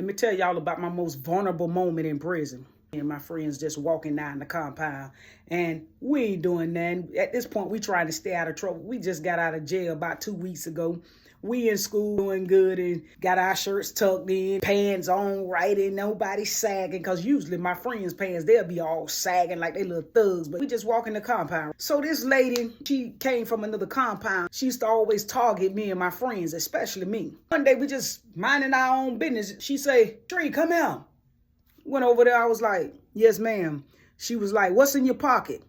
me tell y'all about my most vulnerable moment in prison. And my friends just walking down the compound, and we ain't doing nothing. At this point, we trying to stay out of trouble. We just got out of jail about 2 weeks ago. We in school doing good and got our shirts tucked in, pants on right, and nobody sagging, because usually my friends' pants, they'll be all sagging like they little thugs, but we just walking the compound. So this lady, she came from another compound. She used to always target me and my friends, especially me. One day we just minding our own business. She say, "Tree, come out." Went over there, I was like, "Yes, ma'am." She was like, "What's in your pocket?"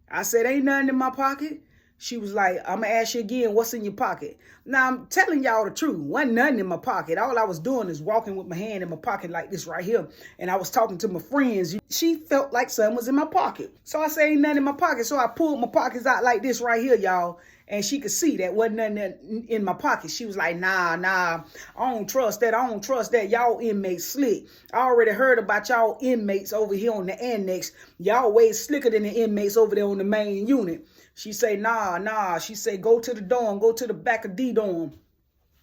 I said, "Ain't nothing in my pocket." She was like, "I'm gonna ask you again, what's in your pocket?" Now, I'm telling y'all the truth. Wasn't nothing in my pocket. All I was doing is walking with my hand in my pocket like this right here. And I was talking to my friends. She felt like something was in my pocket. So I said, "Ain't nothing in my pocket." So I pulled my pockets out like this right here, y'all. And she could see that wasn't nothing in my pocket. She was like, nah, I don't trust that. I don't trust that. Y'all inmates slick. I already heard about y'all inmates over here on the annex. Y'all way slicker than the inmates over there on the main unit. She say, nah. She say, "Go to the dorm. Go to the back of D dorm.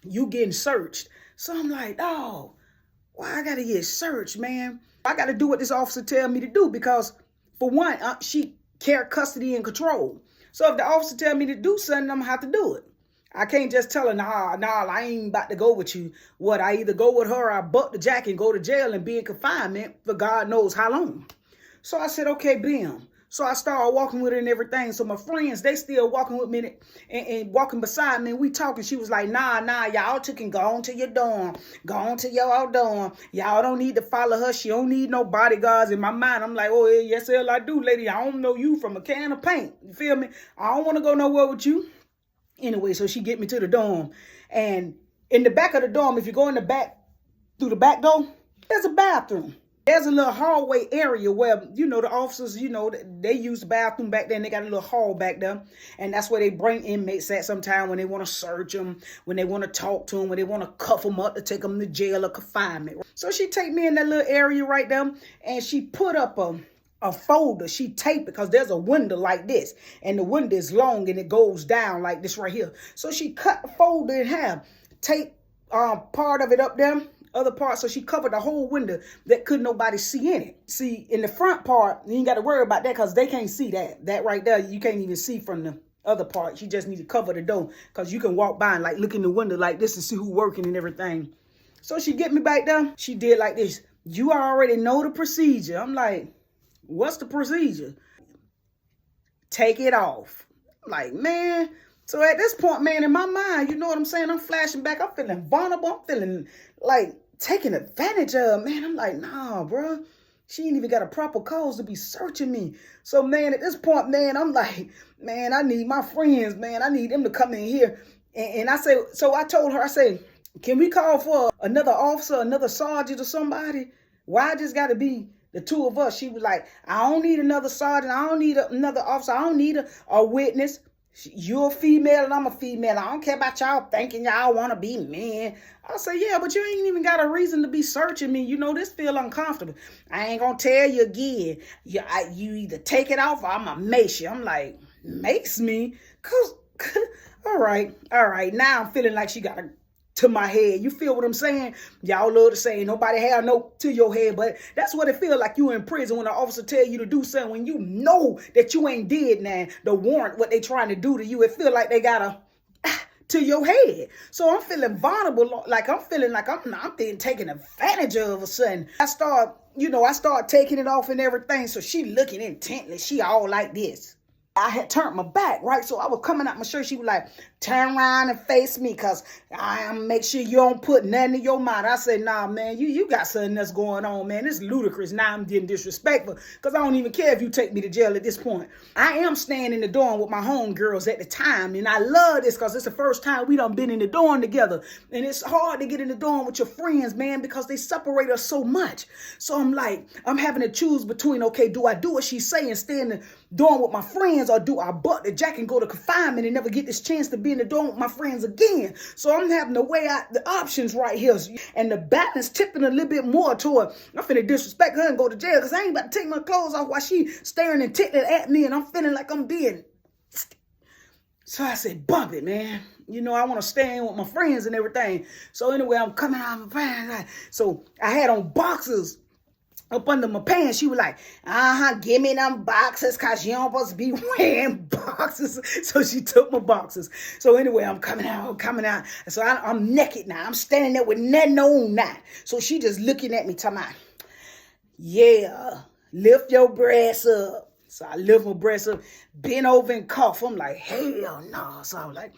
You getting searched." So I'm like, "Oh, why I got to get searched, man? I got to do what this officer tell me to do, because for one, she carry custody and control. So if the officer tell me to do something, I'm going to have to do it. I can't just tell her, nah, I ain't about to go with you." What, I either go with her or I buck the jack and go to jail and be in confinement for God knows how long. So I said, okay, bam. So I started walking with her and everything. So my friends, they still walking with me and walking beside me. And we talking. She was like, nah, y'all two can go on to your dorm. Go on to your dorm. Y'all don't need to follow her. She don't need no bodyguards. In my mind, I'm like, "Oh, yes, hell I do, lady. I don't know you from a can of paint." You feel me? I don't want to go nowhere with you. Anyway, so she get me to the dorm. And in the back of the dorm, if you go in the back, through the back door, there's a bathroom. There's a little hallway area where, the officers, they use the bathroom back there, and they got a little hall back there. And that's where they bring inmates at sometime when they want to search them, when they want to talk to them, when they want to cuff them up to take them to jail or confinement. So she take me in that little area right there, and she put up a folder. She taped it, because there's a window like this, and the window is long and it goes down like this right here. So she cut the folder in half, taped part of it up there, other part, so she covered the whole window that could nobody see in it. See, in the front part, you ain't got to worry about that, because they can't see that. That right there, you can't even see from the other part. You just need to cover the door, because you can walk by and like look in the window like this and see who working and everything. So she get me back there. She did like this. "You already know the procedure." I'm like, "What's the procedure?" "Take it off." I'm like, man. So at this point, man, in my mind, you know what I'm saying? I'm flashing back. I'm feeling vulnerable. I'm feeling like taken advantage of, man. I'm like, nah, bro. She ain't even got a proper cause to be searching me. So, man, at this point, man, I'm like, man, I need my friends, man. I need them to come in here. And I say, so I told her, I say, "Can we call for another officer, another sergeant or somebody? Why just got to be the two of us?" She was like, "I don't need another sergeant. I don't need another officer. I don't need a witness. You're a female and I'm a female. I don't care about y'all thinking y'all want to be men." I say, "Yeah, but you ain't even got a reason to be searching me. This feel uncomfortable. I ain't going to tell you again. You either take it off or I'm going to mace you." I'm like, "Mace me?" Cause all right. Now I'm feeling like she got to my head. You feel what I'm saying? Y'all love to say nobody have no to your head, but that's what it feel like. You in prison when the officer tell you to do something, when you know that you ain't did now. The warrant, what they trying to do to you, it feel like they got to your head. So I'm feeling vulnerable, like I'm feeling like I'm being taken advantage of or something. I start taking it off and everything. So she looking intently. She all like this. I had turned my back, right? So I was coming out my shirt. She was like, "Turn around and face me, because I am make sure you don't put nothing in your mind." I said, "Nah, man, you got something that's going on, man. It's ludicrous." Now I'm getting disrespectful, because I don't even care if you take me to jail at this point. I am staying in the dorm with my homegirls at the time, and I love this, because it's the first time we done been in the dorm together. And it's hard to get in the dorm with your friends, man, because they separate us so much. So I'm like, I'm having to choose between, okay, do I do what she say and stay in the dorm with my friends, or do I butt the jack and go to confinement and never get this chance to be in the dorm with my friends again? So I'm having to weigh out the options right here. And the balance tipping a little bit more toward, I'm finna disrespect her and go to jail, because I ain't about to take my clothes off while she staring intently at me, and I'm feeling like I'm being. So I said, bump it, man. You know, I want to stay in with my friends and everything. So anyway, I'm coming out of my pants. So I had on boxers up under my pants. She was like, give me them boxes, cause you don't supposed to be wearing boxes. So she took my boxes. So anyway, I'm coming out. So I'm naked now. I'm standing there with nothing on now. So she just looking at me, talking about, yeah, lift your breasts up. So I lift my breasts up, bend over and cough. I'm like, hell no. So I was like,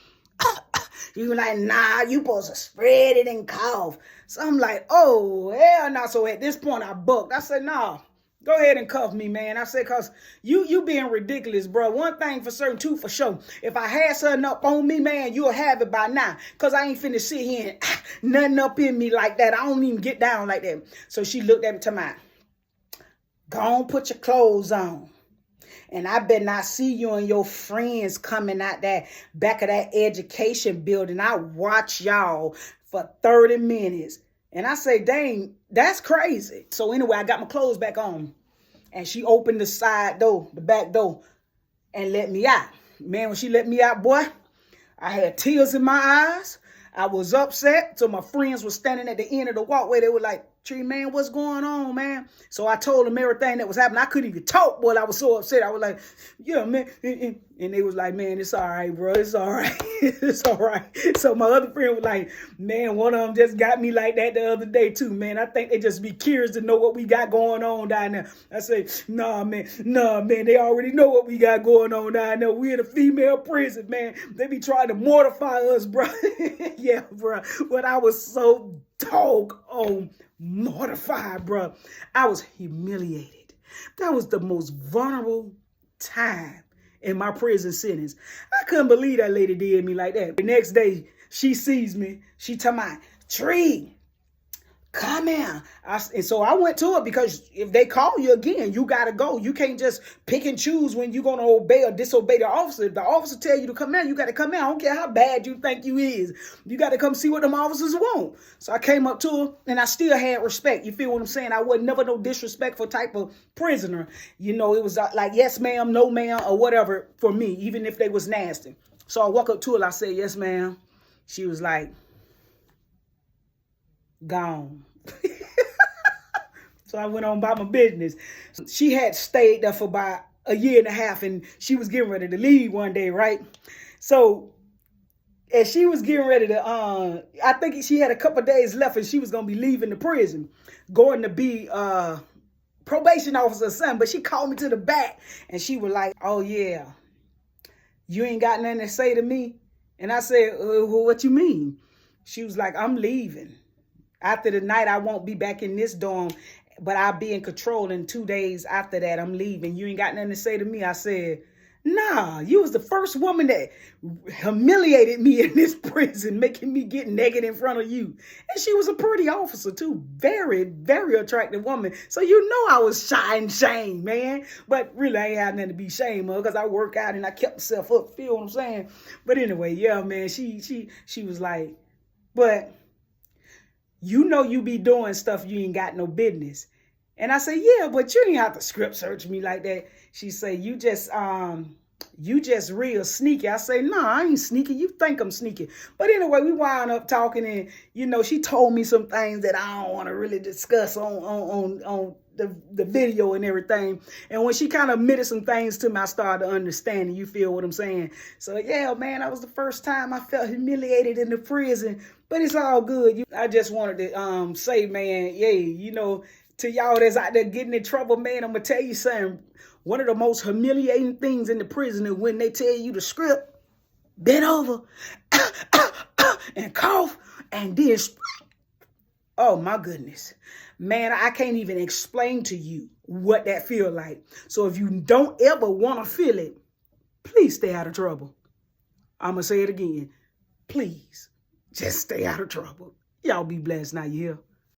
you were like, nah, you supposed to spread it and cough. So I'm like, oh, hell no. So at this point, I bucked. I said, nah, go ahead and cuff me, man. I said, cause you being ridiculous, bro. One thing for certain, two for sure. If I had something up on me, man, you'll have it by now. Cause I ain't finna sit here and nothing up in me like that. I don't even get down like that. So she looked at me to my, go on, put your clothes on. And I better not see you and your friends coming out that back of that education building. I watch y'all for 30 minutes. And I say, dang, that's crazy. So anyway, I got my clothes back on. And she opened the side door, the back door, and let me out. Man, when she let me out, boy, I had tears in my eyes. I was upset. So my friends were standing at the end of the walkway. They were like, Tree, man, what's going on, man? So I told them everything that was happening. I couldn't even talk, boy. I was so upset. I was like, yeah, man. And they was like, man, it's all right, bro. It's all right. It's all right. So my other friend was like, man, one of them just got me like that the other day, too, man. I think they just be curious to know what we got going on down there. I say, nah, man. They already know what we got going on down there. We in a female prison, man. They be trying to mortify us, bro. Yeah, bro. But I was so doggone mortified, bro. I was humiliated. That was the most vulnerable time in my prison sentence. I couldn't believe that lady did me like that. The next day, she sees me. She tell me, Tree, come here. And so I went to her because if they call you again, you got to go. You can't just pick and choose when you're going to obey or disobey the officer. If the officer tell you to come in, you got to come in. I don't care how bad you think you is. You got to come see what them officers want. So I came up to her and I still had respect. You feel what I'm saying? I was never no disrespectful type of prisoner. You know, it was like, yes, ma'am, no, ma'am, or whatever for me, even if they was nasty. So I walk up to her. I said, yes, ma'am. She was like, gone. So I went on by my business. She had stayed there for about a year and a half and she was getting ready to leave one day, right? So as she was getting ready to, I think she had a couple of days left and she was going to be leaving the prison, going to be probation officer or something. But she called me to the back and she was like, oh yeah, you ain't got nothing to say to me? And I said, well, what you mean? She was like, I'm leaving. After the night, I won't be back in this dorm, but I'll be in control in 2 days after that. I'm leaving. You ain't got nothing to say to me. I said, nah, you was the first woman that humiliated me in this prison, making me get naked in front of you. And she was a pretty officer too. Very, very attractive woman. So you know I was shy and shame, man. But really, I ain't had nothing to be ashamed of because I work out and I kept myself up. Feel what I'm saying? But anyway, yeah, man, she was like, but you know you be doing stuff you ain't got no business. And I say, yeah, but you didn't have to script search me like that. She say, you just real sneaky. I say, no, I ain't sneaky. You think I'm sneaky. But anyway, we wound up talking and, you know, she told me some things that I don't want to really discuss on the video and everything. And when she kind of admitted some things to me, I started to understand. And you feel what I'm saying? So, yeah, man, that was the first time I felt humiliated in the prison. But it's all good. I just wanted to say, man, yeah, you know, to y'all that's out there getting in trouble, man, I'm going to tell you something. One of the most humiliating things in the prison is when they tell you the script, bend over, and cough, and then, oh my goodness. Man, I can't even explain to you what that feel like. So if you don't ever want to feel it, please stay out of trouble. I'm going to say it again. Please, just stay out of trouble. Y'all be blessed now, you hear?